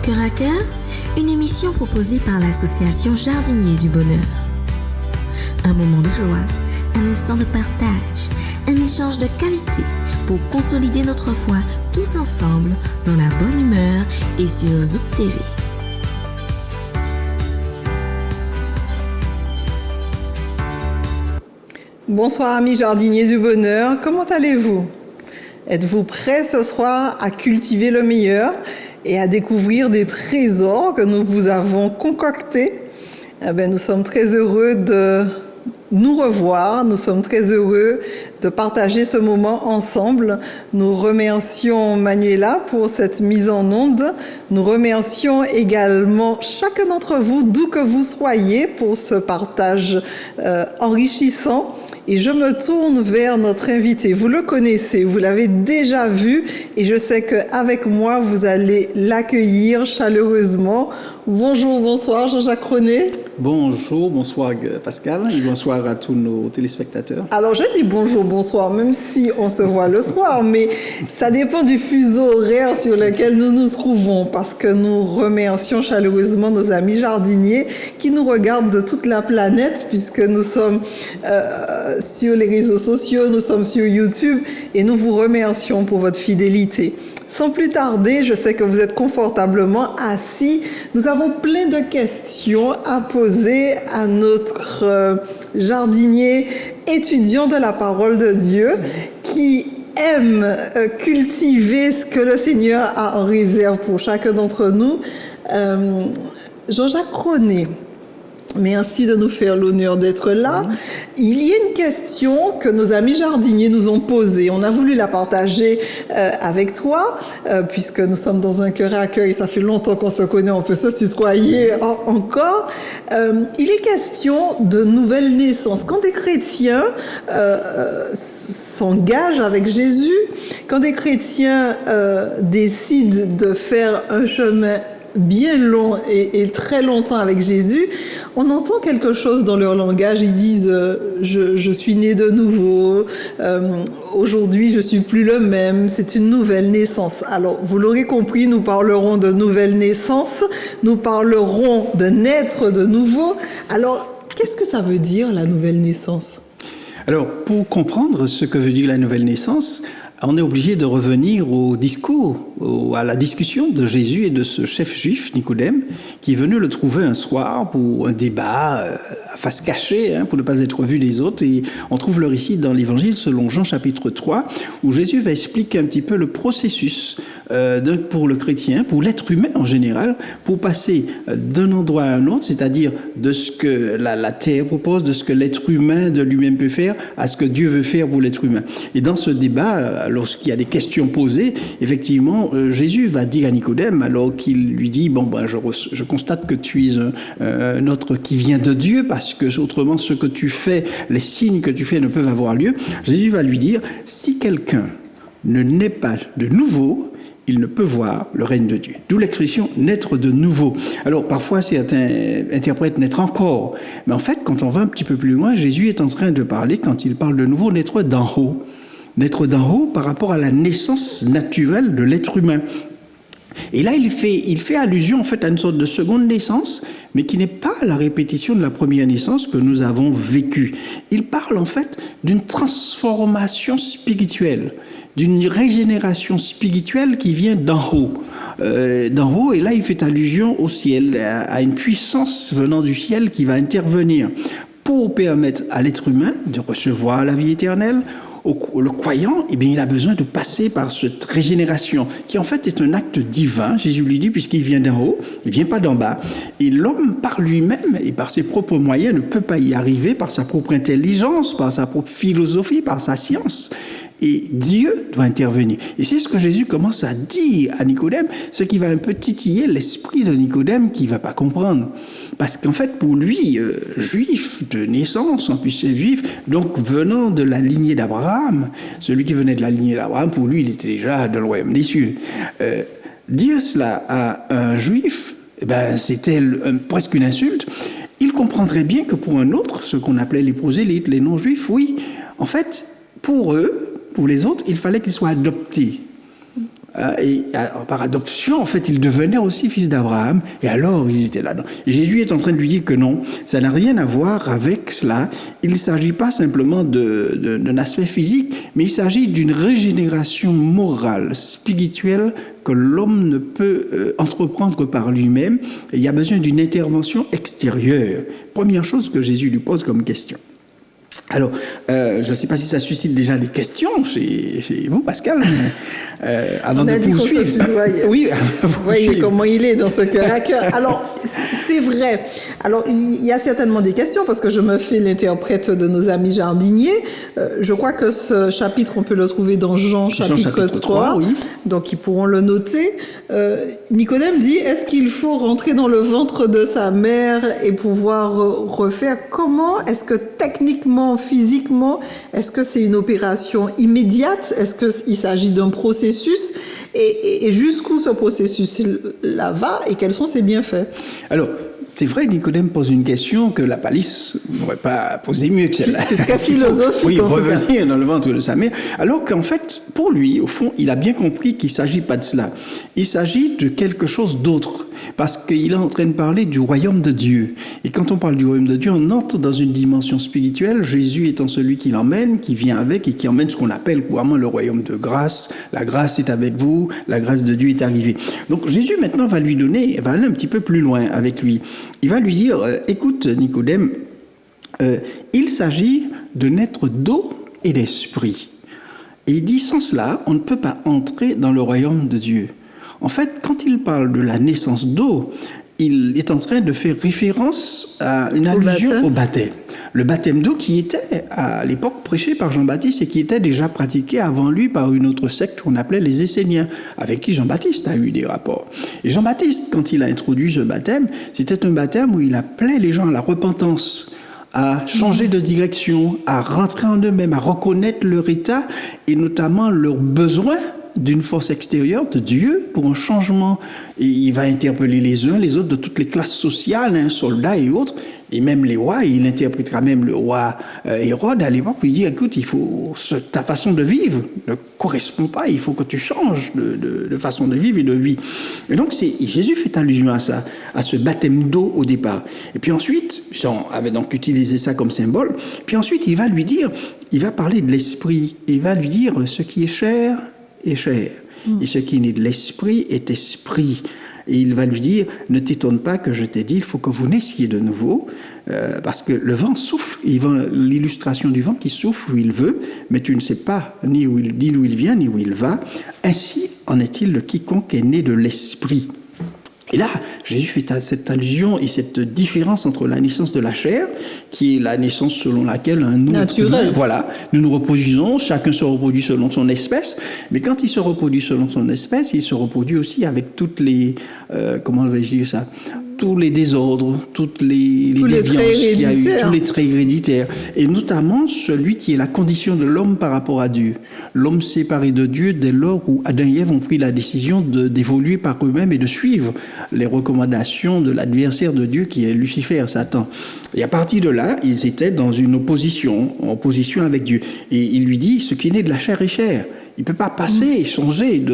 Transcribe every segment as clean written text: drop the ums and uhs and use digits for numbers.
Cœur à Cœur, une émission proposée par l'association Jardiniers du Bonheur. Un moment de joie, un instant de partage, un échange de qualité pour consolider notre foi tous ensemble dans la bonne humeur et sur Zouk TV. Bonsoir amis jardiniers du bonheur, comment allez-vous? Êtes-vous prêts ce soir à cultiver le meilleur et à découvrir des trésors que nous vous avons concoctés? Nous sommes très heureux de nous revoir, nous sommes très heureux de partager ce moment ensemble. Nous remercions Manuela pour cette mise en onde. Nous remercions également chacun d'entre vous, d'où que vous soyez, pour ce partage enrichissant. Et je me tourne vers notre invité. Vous le connaissez, vous l'avez déjà vu et je sais qu'avec moi, vous allez l'accueillir chaleureusement. Bonjour, bonsoir Jean-Jacques René. Bonjour, bonsoir Pascal et bonsoir à tous nos téléspectateurs. Alors je dis bonjour, bonsoir, même si on se voit le soir, mais ça dépend du fuseau horaire sur lequel nous nous trouvons parce que nous remercions chaleureusement nos amis jardiniers qui nous regardent de toute la planète puisque nous sommes sur les réseaux sociaux, nous sommes sur YouTube et nous vous remercions pour votre fidélité. Sans plus tarder, je sais que vous êtes confortablement assis. Nous avons plein de questions à poser à notre jardinier étudiant de la parole de Dieu qui aime cultiver ce que le Seigneur a en réserve pour chacun d'entre nous. Jean-Jacques René, merci de nous faire l'honneur d'être là. Il y a une question que nos amis jardiniers nous ont posée. On a voulu la partager avec toi, puisque nous sommes dans un cœur à cœur et ça fait longtemps qu'on se connaît, on peut se tutoyer encore. Il est question de nouvelle naissance. Quand des chrétiens s'engagent avec Jésus, quand des chrétiens décident de faire un chemin bien long et très longtemps avec Jésus, on entend quelque chose dans leur langage. Ils disent je suis né de nouveau, aujourd'hui je suis plus le même, c'est une nouvelle naissance. Alors vous l'aurez compris, nous parlerons de nouvelle naissance, nous parlerons de naître de nouveau. Alors qu'est-ce que ça veut dire la nouvelle naissance? Alors pour comprendre ce que veut dire la nouvelle naissance, on est obligé de revenir au discours, à la discussion de Jésus et de ce chef juif, Nicodème, qui est venu le trouver un soir pour un débat à face cachée, pour ne pas être vu des autres. Et on trouve le récit dans l'Évangile selon Jean chapitre 3, où Jésus va expliquer un petit peu le processus pour le chrétien, pour l'être humain en général, pour passer d'un endroit à un autre, c'est-à-dire de ce que la terre propose, de ce que l'être humain de lui-même peut faire, à ce que Dieu veut faire pour l'être humain. Et dans ce débat, lorsqu'il y a des questions posées, effectivement, Jésus va dire à Nicodème, alors qu'il lui dit, je constate que tu es un autre qui vient de Dieu, parce que autrement, ce que tu fais, les signes que tu fais ne peuvent avoir lieu. Jésus va lui dire, si quelqu'un ne naît pas de nouveau, il ne peut voir le règne de Dieu. D'où l'expression « naître de nouveau ». Alors, parfois, certains interprètent « naître encore ». Mais en fait, quand on va un petit peu plus loin, Jésus est en train de parler, quand il parle de nouveau, « naître d'en haut ». Naître d'en haut par rapport à la naissance naturelle de l'être humain. Et là, il fait allusion en fait à une sorte de seconde naissance, mais qui n'est pas la répétition de la première naissance que nous avons vécue. Il parle en fait d'une transformation spirituelle, d'une régénération spirituelle qui vient d'en haut. D'en haut, et là, il fait allusion au ciel, à une puissance venant du ciel qui va intervenir pour permettre à l'être humain de recevoir la vie éternelle. Le croyant, il a besoin de passer par cette régénération, qui en fait est un acte divin, Jésus lui dit, puisqu'il vient d'en haut, il ne vient pas d'en bas. Et l'homme, par lui-même et par ses propres moyens, ne peut pas y arriver par sa propre intelligence, par sa propre philosophie, par sa science. Et Dieu doit intervenir. Et c'est ce que Jésus commence à dire à Nicodème, ce qui va un peu titiller l'esprit de Nicodème qui ne va pas comprendre. Parce qu'en fait, pour lui, juif de naissance, en plus c'est juif, donc venant de la lignée d'Abraham, celui qui venait de la lignée d'Abraham, pour lui, il était déjà dans le royaume des cieux. Dire cela à un juif, c'était presque une insulte. Il comprendrait bien que pour un autre, ce qu'on appelait les prosélytes, les non-juifs, oui, en fait, pour eux, pour les autres, il fallait qu'ils soient adoptés. et par adoption, en fait, il devenait aussi fils d'Abraham. Et alors, ils étaient là-dedans. Et Jésus est en train de lui dire que non, ça n'a rien à voir avec cela. Il ne s'agit pas simplement d'un aspect physique, mais il s'agit d'une régénération morale, spirituelle, que l'homme ne peut entreprendre par lui-même. Et il y a besoin d'une intervention extérieure. Première chose que Jésus lui pose comme question. Alors, je ne sais pas si ça suscite déjà des questions chez vous, Pascal, avant de poursuivre. Oui, vous voyez comment il est dans ce cœur à cœur. Alors, c'est vrai. Alors, il y a certainement des questions parce que je me fais l'interprète de nos amis jardiniers. Je crois que ce chapitre, on peut le trouver dans Jean chapitre 3. Oui. Donc, ils pourront le noter. Nicodème dit, est-ce qu'il faut rentrer dans le ventre de sa mère et pouvoir refaire? Comment est-ce que techniquement, physiquement, est-ce que c'est une opération immédiate? Est-ce qu'il s'agit d'un processus? Et jusqu'où ce processus-là va et quels sont ses bienfaits? Alors, c'est vrai, Nicodème pose une question que la palisse n'aurait pas posée mieux que celle-là. C'est très philosophique, oui, en tout cas. Revenir dans le ventre de sa mère. Alors qu'en fait, pour lui, au fond, il a bien compris qu'il ne s'agit pas de cela. Il s'agit de quelque chose d'autre. Parce qu'il est en train de parler du royaume de Dieu. Et quand on parle du royaume de Dieu, on entre dans une dimension spirituelle, Jésus étant celui qui l'emmène, qui vient avec et qui emmène ce qu'on appelle couramment le royaume de grâce. La grâce est avec vous, la grâce de Dieu est arrivée. Donc Jésus maintenant va aller un petit peu plus loin avec lui. Il va lui dire, écoute Nicodème, il s'agit de naître d'eau et d'esprit. Et il dit, sans cela, on ne peut pas entrer dans le royaume de Dieu. En fait, quand il parle de la naissance d'eau, il est en train de faire référence à une allusion au baptême. Le baptême d'eau qui était, à l'époque, prêché par Jean-Baptiste et qui était déjà pratiqué avant lui par une autre secte qu'on appelait les Esséniens, avec qui Jean-Baptiste a eu des rapports. Et Jean-Baptiste, quand il a introduit ce baptême, c'était un baptême où il appelait les gens à la repentance, à changer de direction, à rentrer en eux-mêmes, à reconnaître leur état et notamment leurs besoins d'une force extérieure de Dieu pour un changement. Et il va interpeller les uns, les autres de toutes les classes sociales, soldats et autres, et même les rois. Il interprétera même le roi Hérode à l'époque, il dit, écoute, ta façon de vivre ne correspond pas, il faut que tu changes de façon de vivre et de vie. Et donc Jésus fait allusion à ça, à ce baptême d'eau au départ. Et puis ensuite, Jean avait donc utilisé ça comme symbole, puis ensuite il va parler de l'esprit, il va lui dire, ce qui est chair est chair, et ce qui est né de l'esprit est esprit. Et il va lui dire, ne t'étonne pas que je t'ai dit, il faut que vous naissiez de nouveau, parce que le vent souffle, l'illustration du vent qui souffle où il veut, mais tu ne sais pas ni d'où il vient, ni où il va. Ainsi en est-il de quiconque est né de l'esprit. Et là, Jésus fait cette allusion et cette différence entre la naissance de la chair, qui est la naissance selon laquelle nous, naturel, nous nous reproduisons, chacun se reproduit selon son espèce, mais quand il se reproduit selon son espèce, il se reproduit aussi avec toutes les, tous les désordres, toutes les déviances qu'il y a eu, tous les traits héréditaires, et notamment celui qui est la condition de l'homme par rapport à Dieu. L'homme séparé de Dieu dès lors où Adam et Ève ont pris la décision d'évoluer par eux-mêmes et de suivre les recommandations de l'adversaire de Dieu qui est Lucifer, Satan. Et à partir de là, ils étaient dans une opposition avec Dieu. Et il lui dit, ce qui est né de la chair est chair. Il ne peut pas passer et changer,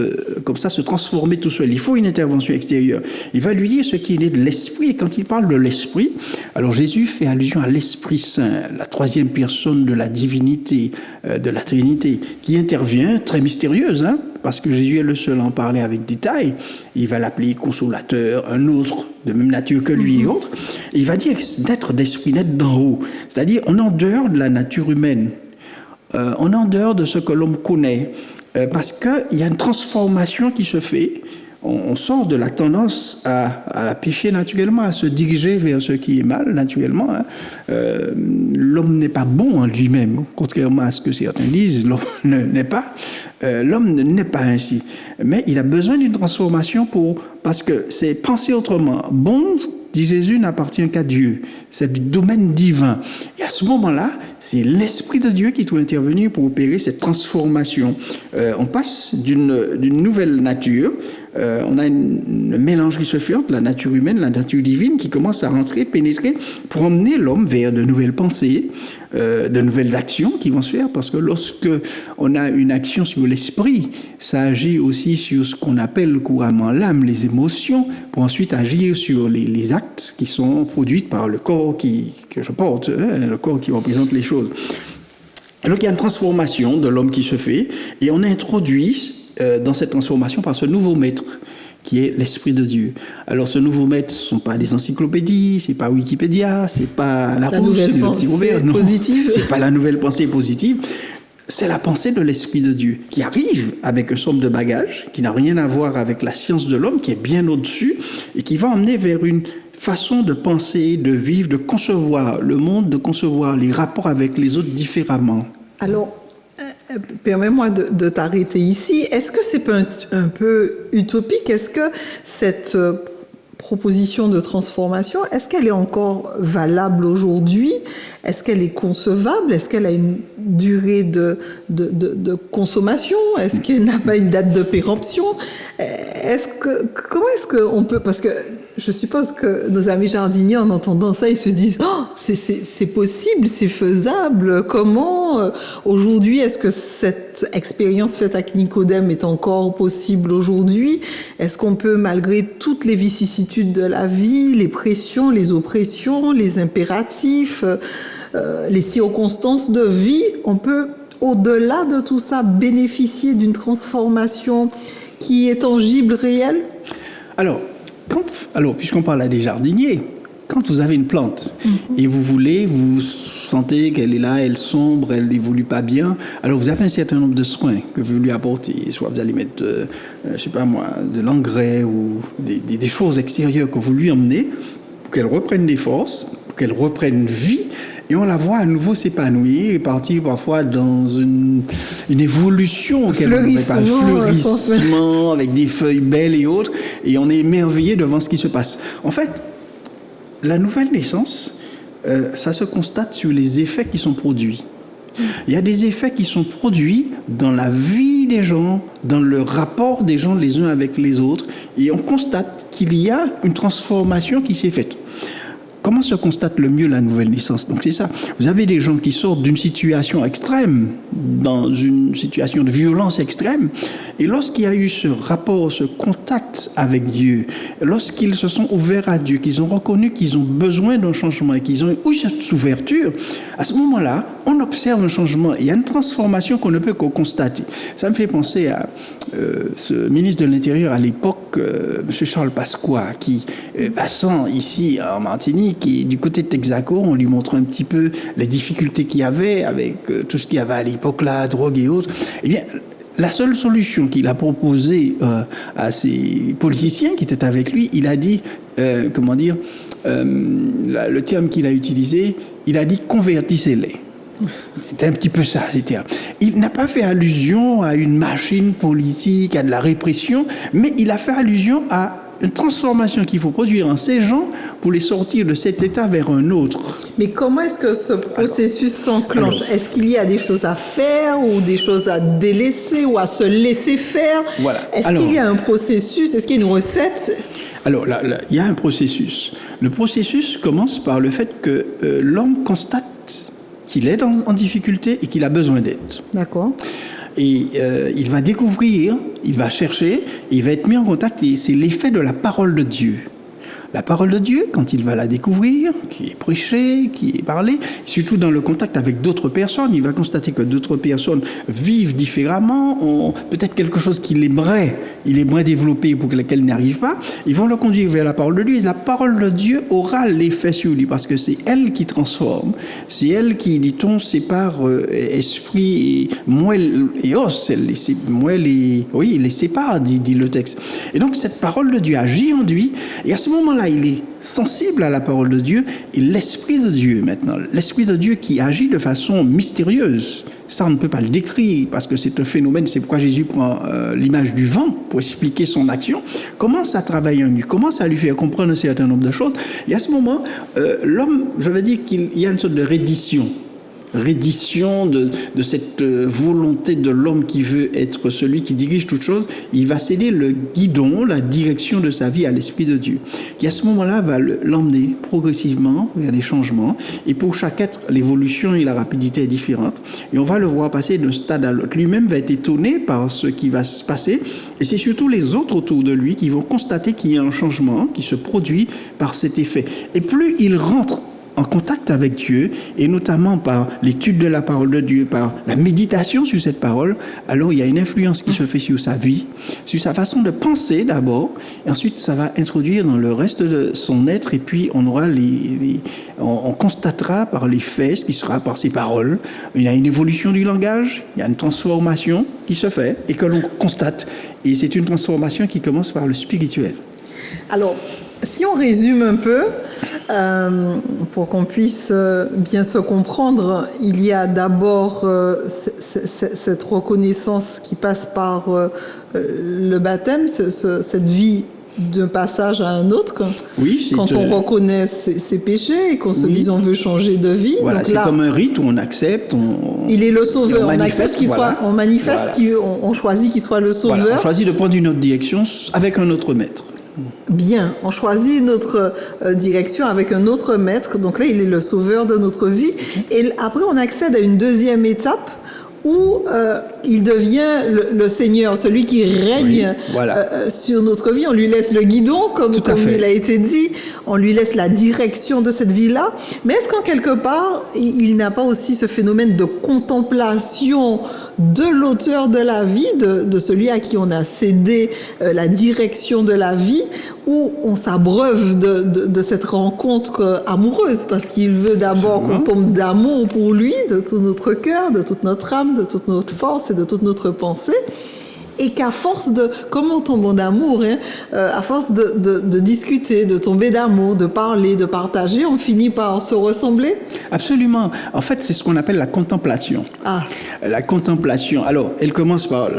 comme ça, se transformer tout seul. Il faut une intervention extérieure. Il va lui dire ce qui est né de l'esprit. Et quand il parle de l'esprit, alors Jésus fait allusion à l'Esprit Saint, la troisième personne de la divinité, de la Trinité, qui intervient, très mystérieuse, parce que Jésus est le seul à en parler avec détail. Il va l'appeler consolateur, un autre de même nature que lui et autres. Et il va dire naître d'esprit, naître d'en haut. C'est-à-dire, on est en dehors de la nature humaine. On est en dehors de ce que l'homme connaît, parce qu'il y a une transformation qui se fait. On sort de la tendance à pécher naturellement, à se diriger vers ce qui est mal naturellement. L'homme n'est pas bon en lui-même, contrairement à ce que certains disent. L'homme n'est pas. L'homme n'est pas ainsi. Mais il a besoin d'une transformation parce que c'est penser autrement. Bon, dit Jésus, n'appartient qu'à Dieu. C'est du domaine divin. Et à ce moment-là, c'est l'Esprit de Dieu qui doit intervenir pour opérer cette transformation. On passe d'une nouvelle nature, on a un mélange qui se fait entre la nature humaine, la nature divine, qui commence à rentrer, pénétrer, pour emmener l'homme vers de nouvelles pensées, de nouvelles actions qui vont se faire, parce que lorsque on a une action sur l'esprit, ça agit aussi sur ce qu'on appelle couramment l'âme, les émotions, pour ensuite agir sur les actes qui sont produits par le corps que je porte, le corps qui représente les choses. Et donc il y a une transformation de l'homme qui se fait, et on introduit dans cette transformation par ce nouveau maître, qui est l'Esprit de Dieu. Alors, ce nouveau maître, ce ne sont pas des encyclopédies, c'est pas Wikipédia, c'est pas la nouvelle pensée positive. C'est pas la nouvelle pensée positive. C'est la pensée de l'Esprit de Dieu qui arrive avec un somme de bagages, qui n'a rien à voir avec la science de l'homme, qui est bien au-dessus, et qui va emmener vers une façon de penser, de vivre, de concevoir le monde, de concevoir les rapports avec les autres différemment. Alors, permets-moi de t'arrêter ici. Est-ce que c'est pas un peu utopique? Est-ce que cette proposition de transformation, est-ce qu'elle est encore valable aujourd'hui? Est-ce qu'elle est concevable? Est-ce qu'elle a une durée de consommation? Est-ce qu'elle n'a pas une date de péremption? Comment est-ce qu'on peut, parce que je suppose que nos amis jardiniers, en entendant ça, ils se disent « Oh, c'est possible, c'est faisable. Comment, aujourd'hui, est-ce que cette expérience faite avec Nicodème est encore possible aujourd'hui? Est-ce qu'on peut, malgré toutes les vicissitudes de la vie, les pressions, les oppressions, les impératifs, les circonstances de vie, on peut, au-delà de tout ça, bénéficier d'une transformation qui est tangible, réelle ?» Alors, puisqu'on parle à des jardiniers, quand vous avez une plante et vous sentez qu'elle est là, elle sombre, elle n'évolue pas bien, alors vous avez un certain nombre de soins que vous lui apportez. Soit vous allez mettre, je sais pas moi, de l'engrais ou des choses extérieures que vous lui emmenez pour qu'elle reprenne des forces, pour qu'elle reprenne vie. Et on la voit à nouveau s'épanouir et partir parfois dans une évolution, un fleurissement avec des feuilles belles et autres. Et on est émerveillé devant ce qui se passe. En fait, la nouvelle naissance, ça se constate sur les effets qui sont produits. Il y a des effets qui sont produits dans la vie des gens, dans le rapport des gens les uns avec les autres. Et on constate qu'il y a une transformation qui s'est faite. Comment se constate le mieux la nouvelle naissance? Donc c'est ça. Vous avez des gens qui sortent d'une situation extrême, dans une situation de violence extrême, et lorsqu'il y a eu ce rapport, ce contact avec Dieu, lorsqu'ils se sont ouverts à Dieu, qu'ils ont reconnu qu'ils ont besoin d'un changement et qu'ils ont eu cette ouverture, à ce moment-là, on observe un changement. Il y a une transformation qu'on ne peut que constater. Ça me fait penser à ce ministre de l'Intérieur à l'époque, M. Charles Pasqua, qui, passant ici en Martinique, qui du côté de Texaco, on lui montre un petit peu les difficultés qu'il y avait avec tout ce qu'il y avait à l'époque là, drogue et autres. Eh bien, la seule solution qu'il a proposée à ces politiciens qui étaient avec lui, il a dit, le terme qu'il a utilisé, il a dit « convertissez-les ». C'était un petit peu ça, c'était. Il n'a pas fait allusion à une machine politique, à de la répression, mais il a fait allusion à une transformation qu'il faut produire en ces gens pour les sortir de cet état vers un autre. Mais comment est-ce que ce processus s'enclenche? Est-ce qu'il y a des choses à faire ou des choses à délaisser ou à se laisser faire? Voilà. Est-ce qu'il y a un processus? Est-ce qu'il y a une recette? Alors là, il y a un processus. Le processus commence par le fait que l'homme constate qu'il est en difficulté et qu'il a besoin d'aide. D'accord. Et il va découvrir, il va chercher, il va être mis en contact, et c'est l'effet de la parole de Dieu. La parole de Dieu, quand il va la découvrir, qui est prêchée, qui est parlée, surtout dans le contact avec d'autres personnes, il va constater que d'autres personnes vivent différemment, ont peut-être quelque chose qu'il aimerait développer pour lequel il n'arrive pas. Ils vont le conduire vers la parole de Dieu. Et la parole de Dieu aura l'effet sur lui, parce que c'est elle qui transforme. C'est elle qui, dit-on, sépare esprit et moelle et os. Elle les sépare, dit le texte. Et donc cette parole de Dieu agit en lui, et à ce moment-là, il est sensible à la parole de Dieu, et l'Esprit de Dieu maintenant, l'Esprit de Dieu qui agit de façon mystérieuse. Ça, on ne peut pas le décrire parce que c'est un phénomène, c'est pourquoi Jésus prend l'image du vent pour expliquer son action, commence à travailler en lui, commence à lui faire comprendre un certain nombre de choses, et à ce moment, l'homme, je veux dire qu'il y a une sorte de reddition. reddition, de cette volonté de l'homme qui veut être celui qui dirige toute chose, il va céder le guidon, la direction de sa vie à l'Esprit de Dieu, qui à ce moment-là va l'emmener progressivement vers des changements. Et pour chaque être, l'évolution et la rapidité est différente. Et on va le voir passer d'un stade à l'autre. Lui-même va être étonné par ce qui va se passer. Et c'est surtout les autres autour de lui qui vont constater qu'il y a un changement qui se produit par cet effet. Et plus il rentre en contact avec Dieu, et notamment par l'étude de la parole de Dieu, par la méditation sur cette parole, alors il y a une influence qui se fait sur sa vie, sur sa façon de penser d'abord, et ensuite ça va introduire dans le reste de son être, et puis on aura on constatera par les faits, ce qui sera par ses paroles. Il y a une évolution du langage, il y a une transformation qui se fait, et que l'on constate, et c'est une transformation qui commence par le spirituel. Alors, si on résume un peu, pour qu'on puisse bien se comprendre, il y a d'abord cette reconnaissance qui passe par le baptême, cette vie d'un passage à un autre. Oui, quand on reconnaît ses péchés et qu'on se dise on veut changer de vie. Voilà, donc c'est là, comme un rite où on accepte. Il est le sauveur. On accepte qu'il soit, on manifeste, on choisit qu'il soit le sauveur. Voilà, on choisit de prendre une autre direction avec un autre maître. Bien, on choisit une autre direction avec un autre maître. Donc là, il est le sauveur de notre vie. Et après, on accède à une deuxième étape où il devient le Seigneur, celui qui règne sur notre vie. On lui laisse le guidon, comme il a été dit. On lui laisse la direction de cette vie-là. Mais est-ce qu'en quelque part, il n'a pas aussi ce phénomène de contemplation de l'auteur de la vie, de celui à qui on a cédé la direction de la vie, où on s'abreuve de cette rencontre amoureuse, parce qu'il veut d'abord qu'on tombe d'amour pour lui, de tout notre cœur, de toute notre âme, de toute notre force et de toute notre pensée, et qu'à force de, comme on tombe en amour, à force de discuter, de tomber d'amour, de parler, de partager, on finit par se ressembler. Absolument. En fait, c'est ce qu'on appelle la contemplation. La contemplation. Alors, elle commence par,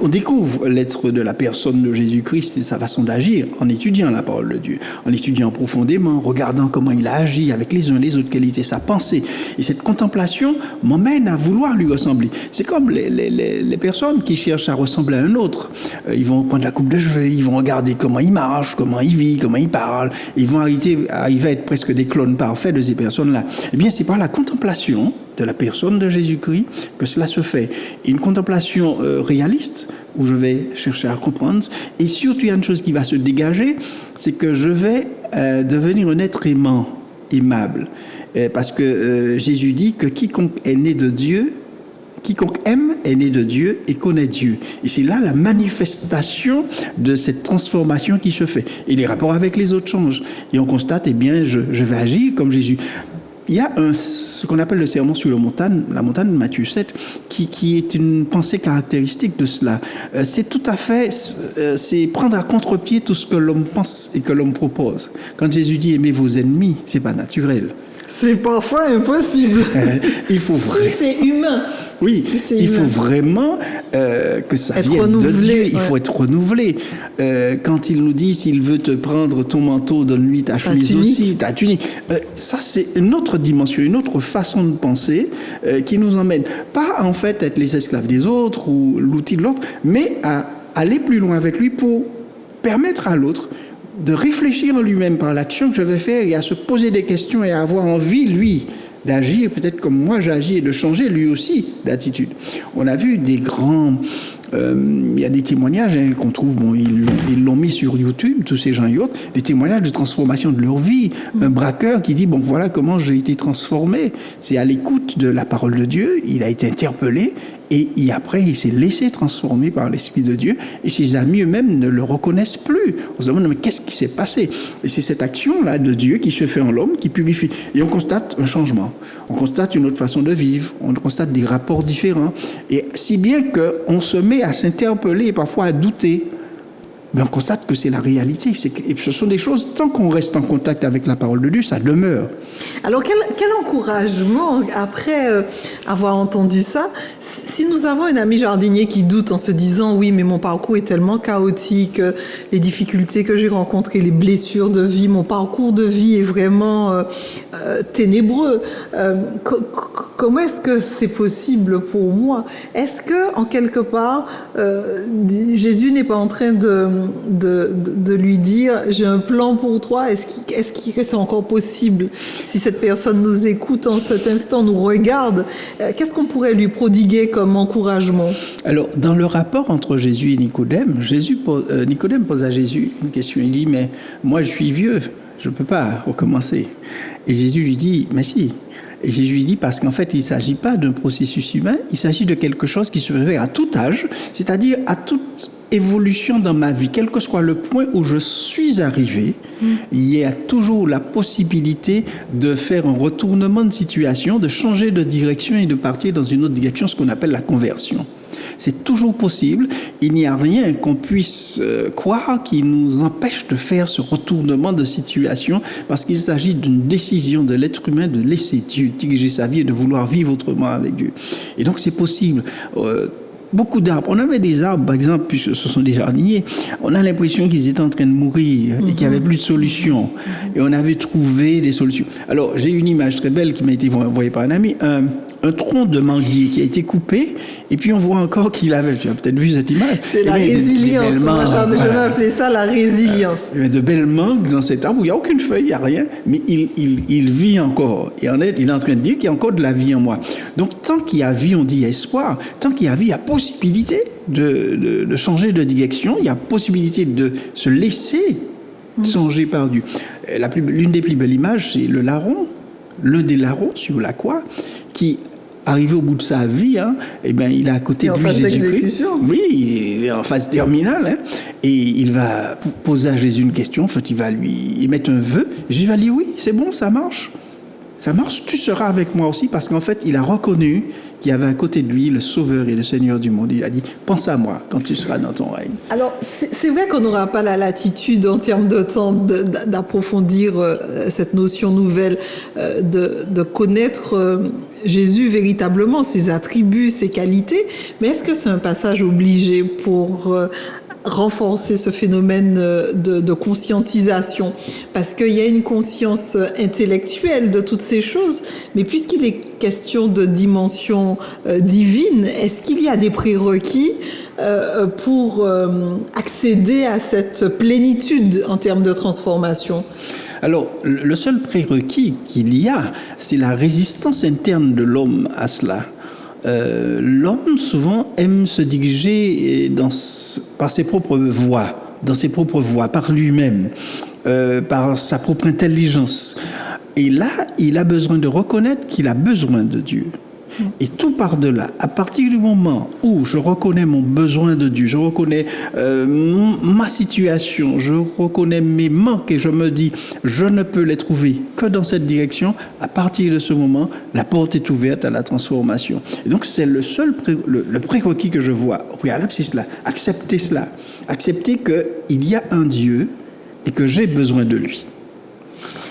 on découvre l'être de la personne de Jésus-Christ et sa façon d'agir en étudiant la parole de Dieu, en l'étudiant profondément, regardant comment il a agi avec les uns les autres, quelle était sa pensée. Et cette contemplation m'emmène à vouloir lui ressembler. C'est comme les personnes qui cherchent à ressembler à un autre. Ils vont prendre la coupe de cheveux, ils vont regarder comment il marche, comment il vit, comment il parle. Ils vont arriver à être presque des clones parfaits de ces personnes-là. Eh bien, c'est par la contemplation de la personne de Jésus-Christ que cela se fait. Et une contemplation réaliste, où je vais chercher à comprendre. Et surtout, il y a une chose qui va se dégager, c'est que je vais devenir un être aimant, aimable. Parce que Jésus dit que quiconque est né de Dieu, quiconque aime est né de Dieu et connaît Dieu. Et c'est là la manifestation de cette transformation qui se fait. Et les rapports avec les autres changent. Et on constate, eh bien, je vais agir comme Jésus. Il y a ce qu'on appelle le sermon sur la montagne de Matthieu 7, qui est une pensée caractéristique de cela. C'est tout à fait, c'est prendre à contre-pied tout ce que l'homme pense et que l'homme propose. Quand Jésus dit aimez vos ennemis, c'est pas naturel. C'est parfois impossible. Il faut si c'est humain. Oui, il faut vraiment que ça vienne de Dieu. Il faut être renouvelé. Quand il nous dit s'il veut te prendre ton manteau, donne-lui ta chemise aussi, ta tunique. Ça, c'est une autre dimension, une autre façon de penser qui nous emmène pas en fait à être les esclaves des autres ou l'outil de l'autre, mais à aller plus loin avec lui pour permettre à l'autre de réfléchir en lui-même par l'action que je vais faire et à se poser des questions et à avoir envie, lui, d'agir peut-être comme moi j'agis et de changer lui aussi d'attitude. On a vu des grands... il y a des témoignages qu'on trouve, ils l'ont mis sur YouTube, tous ces gens et autres, des témoignages de transformation de leur vie. Un braqueur qui dit, bon voilà comment j'ai été transformé. C'est à l'écoute de la parole de Dieu, il a été interpellé et après il s'est laissé transformer par l'Esprit de Dieu et ses amis eux-mêmes ne le reconnaissent plus. On se demande, mais qu'est-ce qui s'est passé? Et c'est cette action-là de Dieu qui se fait en l'homme, qui purifie. Et on constate un changement, on constate une autre façon de vivre, on constate des rapports différents. Et si bien qu'on se met à s'interpeller et parfois à douter, mais on constate que c'est la réalité. Et ce sont des choses, tant qu'on reste en contact avec la parole de Dieu, ça demeure. Alors quel encouragement, après avoir entendu ça, si nous avons un ami jardinier qui doute en se disant « oui, mais mon parcours est tellement chaotique, les difficultés que j'ai rencontrées, les blessures de vie, mon parcours de vie est vraiment ténébreux ». comment est-ce que c'est possible pour moi? Est-ce que, en quelque part, Jésus n'est pas en train de lui dire j'ai un plan pour toi? Est-ce que c'est encore possible? Si cette personne nous écoute en cet instant, nous regarde, qu'est-ce qu'on pourrait lui prodiguer comme encouragement? Alors, dans le rapport entre Jésus et Nicodème, Nicodème pose à Jésus une question. Il dit, mais moi je suis vieux, je ne peux pas recommencer. Et Jésus lui dit, mais si. Et Jésus lui dit, parce qu'en fait, il ne s'agit pas d'un processus humain, il s'agit de quelque chose qui se fait à tout âge, c'est-à-dire à toute évolution dans ma vie, quel que soit le point où je suis arrivé, il y a toujours la possibilité de faire un retournement de situation, de changer de direction et de partir dans une autre direction, ce qu'on appelle la conversion. C'est toujours possible. Il n'y a rien qu'on puisse croire qui nous empêche de faire ce retournement de situation parce qu'il s'agit d'une décision de l'être humain de laisser Dieu diriger sa vie et de vouloir vivre autrement avec Dieu. Et donc c'est possible. Beaucoup d'arbres. On avait des arbres, par exemple, puisque ce sont des jardiniers, on a l'impression qu'ils étaient en train de mourir et qu'il n'y avait plus de solution. Et on avait trouvé des solutions. Alors, j'ai une image très belle qui m'a été envoyée par un ami, un tronc de manguier qui a été coupé, et puis on voit encore qu'il avait, tu as peut-être vu cette image. C'est la résilience, je vais appeler ça la résilience. Il y a de belles mangues dans cet arbre où il n'y a aucune feuille, il n'y a rien, mais il vit encore. Et il est en train de dire qu'il y a encore de la vie en moi. Donc, tant qu'il y a vie, on dit espoir. Tant qu'il y a vie, il y a possibilité de changer de direction, il y a possibilité de se laisser changer par Dieu. L'une des plus belles images, c'est le larron, l'un des larrons sur la croix, qui, arrivé au bout de sa vie, eh ben, il est à côté de lui Jésus-Christ. Oui, il est en phase terminale, et il va poser à Jésus une question. En fait, il va lui émettre un vœu. Jésus va dire oui, c'est bon, ça marche. Ça marche, tu seras avec moi aussi, parce qu'en fait, il a reconnu qu'il y avait à côté de lui le Sauveur et le Seigneur du monde. Il a dit, pense à moi quand tu seras dans ton règne. Alors, c'est vrai qu'on n'aura pas la latitude en termes de temps d'approfondir cette notion nouvelle, de connaître Jésus véritablement, ses attributs, ses qualités. Mais est-ce que c'est un passage obligé pour renforcer ce phénomène de conscientisation? Parce qu'il y a une conscience intellectuelle de toutes ces choses, mais puisqu'il est question de dimension divine, est-ce qu'il y a des prérequis pour accéder à cette plénitude en termes de transformation? Alors, le seul prérequis qu'il y a, c'est la résistance interne de l'homme à cela. L'homme, souvent, aime se diriger par ses propres voies, par lui-même, par sa propre intelligence. Et là, il a besoin de reconnaître qu'il a besoin de Dieu. Et tout part de là. À partir du moment où je reconnais mon besoin de Dieu, je reconnais ma situation, je reconnais mes manques et je me dis, je ne peux les trouver que dans cette direction, à partir de ce moment, la porte est ouverte à la transformation. Et donc, c'est le seul le prérequis que je vois au préalable, c'est cela. Accepter cela. Accepter qu'il y a un Dieu et que j'ai besoin de lui.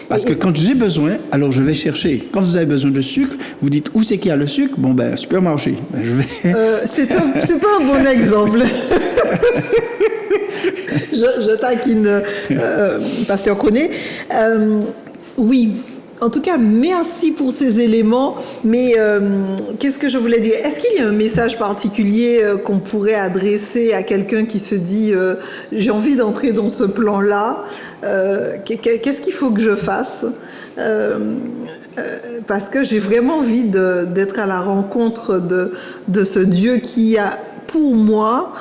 Parce que quand j'ai besoin, alors je vais chercher. Quand vous avez besoin de sucre, vous dites où c'est qu'il y a le sucre? Bon, supermarché. Je vais... c'est pas un bon exemple. je taquine Pasteur Koné. Oui. En tout cas, merci pour ces éléments. Mais qu'est-ce que je voulais dire? Est-ce qu'il y a un message particulier qu'on pourrait adresser à quelqu'un qui se dit j'ai envie d'entrer dans ce plan-là, qu'est-ce qu'il faut que je fasse? Parce que j'ai vraiment envie d'être à la rencontre de ce Dieu qui a, pour moi,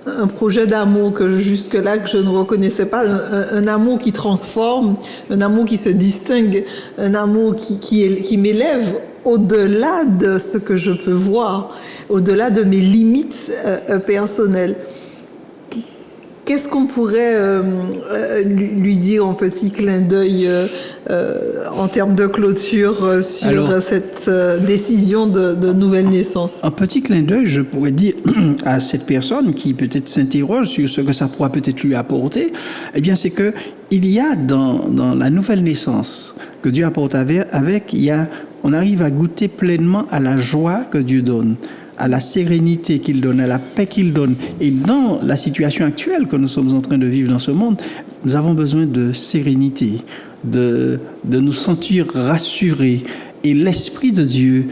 un projet d'amour que jusque-là que je ne reconnaissais pas, un amour qui transforme, un amour qui se distingue, un amour qui m'élève au-delà de ce que je peux voir, au-delà de mes limites personnelles. Qu'est-ce qu'on pourrait lui dire en petit clin d'œil en termes de clôture sur cette décision de nouvelle naissance? En petit clin d'œil, je pourrais dire à cette personne qui peut-être s'interroge sur ce que ça pourra peut-être lui apporter, eh bien c'est que il y a dans la nouvelle naissance que Dieu apporte avec, on arrive à goûter pleinement à la joie que Dieu donne, à la sérénité qu'il donne, à la paix qu'il donne. Et dans la situation actuelle que nous sommes en train de vivre dans ce monde, nous avons besoin de sérénité, de nous sentir rassurés Et l'Esprit de Dieu,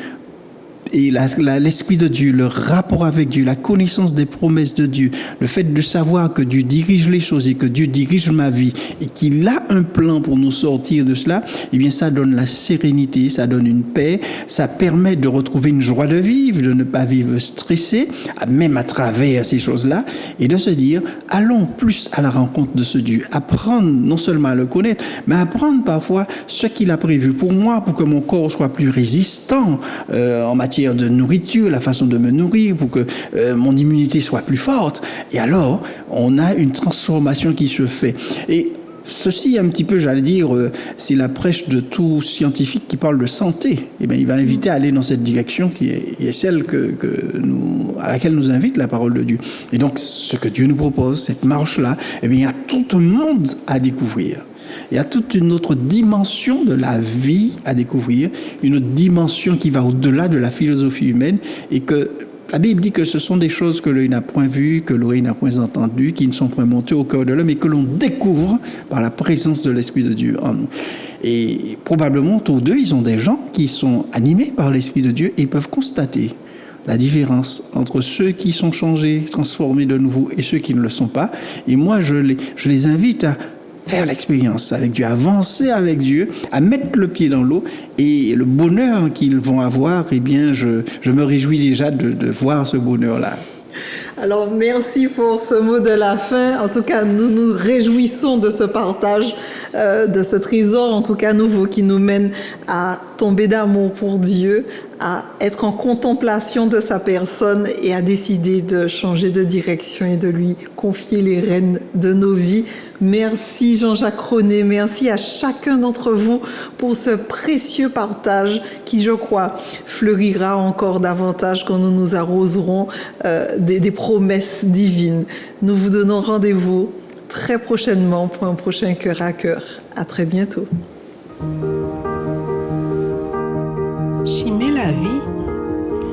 et l'Esprit de Dieu, le rapport avec Dieu, la connaissance des promesses de Dieu, le fait de savoir que Dieu dirige les choses et que Dieu dirige ma vie et qu'il a un plan pour nous sortir de cela, eh bien ça donne la sérénité, ça donne une paix, ça permet de retrouver une joie de vivre, de ne pas vivre stressé, même à travers ces choses-là, et de se dire, allons plus à la rencontre de ce Dieu, apprendre non seulement à le connaître, mais apprendre parfois ce qu'il a prévu pour moi, pour que mon corps soit plus résistant en matière de nourriture, la façon de me nourrir, pour que mon immunité soit plus forte. Et alors, on a une transformation qui se fait. Et ceci, un petit peu, j'allais dire, c'est la prêche de tout scientifique qui parle de santé. Eh bien, il va inviter à aller dans cette direction qui est celle à laquelle nous invite la parole de Dieu. Et donc, ce que Dieu nous propose, cette marche-là, eh bien, il y a tout un monde à découvrir. Il y a toute une autre dimension de la vie à découvrir, une autre dimension qui va au-delà de la philosophie humaine, et que la Bible dit que ce sont des choses que l'œil n'a point vues, que l'oreille n'a point entendues, qui ne sont point montées au cœur de l'homme, et que l'on découvre par la présence de l'Esprit de Dieu en nous. Et probablement, tous deux, ils ont des gens qui sont animés par l'Esprit de Dieu et peuvent constater la différence entre ceux qui sont changés, transformés de nouveau, et ceux qui ne le sont pas. Et moi, je les invite à faire l'expérience avec Dieu, avancer avec Dieu, à mettre le pied dans l'eau, et le bonheur qu'ils vont avoir, eh bien, je me réjouis déjà de voir ce bonheur-là. Alors, merci pour ce mot de la fin. En tout cas, nous nous réjouissons de ce partage, de ce trésor, en tout cas nouveau, qui nous mène à tomber d'amour pour Dieu, à être en contemplation de sa personne et à décider de changer de direction et de lui confier les rênes de nos vies. Merci Jean-Jacques René, merci à chacun d'entre vous pour ce précieux partage qui, je crois, fleurira encore davantage quand nous nous arroserons des promesses divines. Nous vous donnons rendez-vous très prochainement pour un prochain Cœur à Cœur. À très bientôt. Chimer la vie,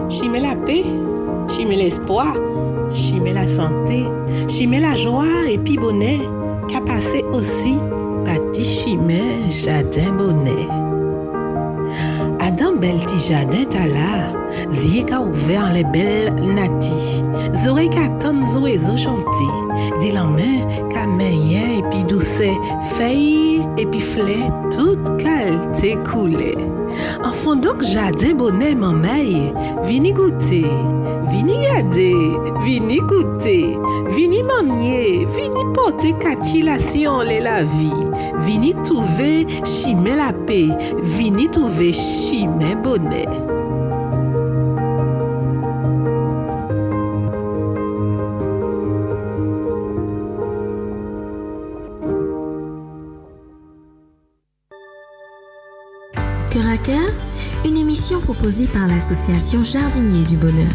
chimer la paix, chimer l'espoir, chimer la santé, chimer la joie et puis bonnet, qu'a passé aussi bâti chimer jardin bonnet. Adam bel ti jardin ta là, zie ka ouvert les belles nati, zore ka tan zorezo chanter, di la main ka menyen et puis douce, feuille et puis fleur toute qualité coulée. Enfant donc jardin bonnet maman, vini goûter, vini garder, vini goûter, vini manier, vini porter catilation la vie, vini trouver chimer la paix, vini trouver chimer bonnet. Cœur à Cœur, une émission proposée par l'association Jardiniers du Bonheur.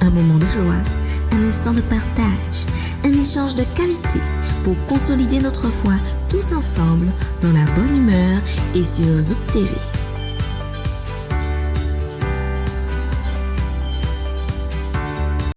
Un moment de joie, un instant de partage, un échange de qualité pour consolider notre foi tous ensemble dans la bonne humeur et sur Zouk TV.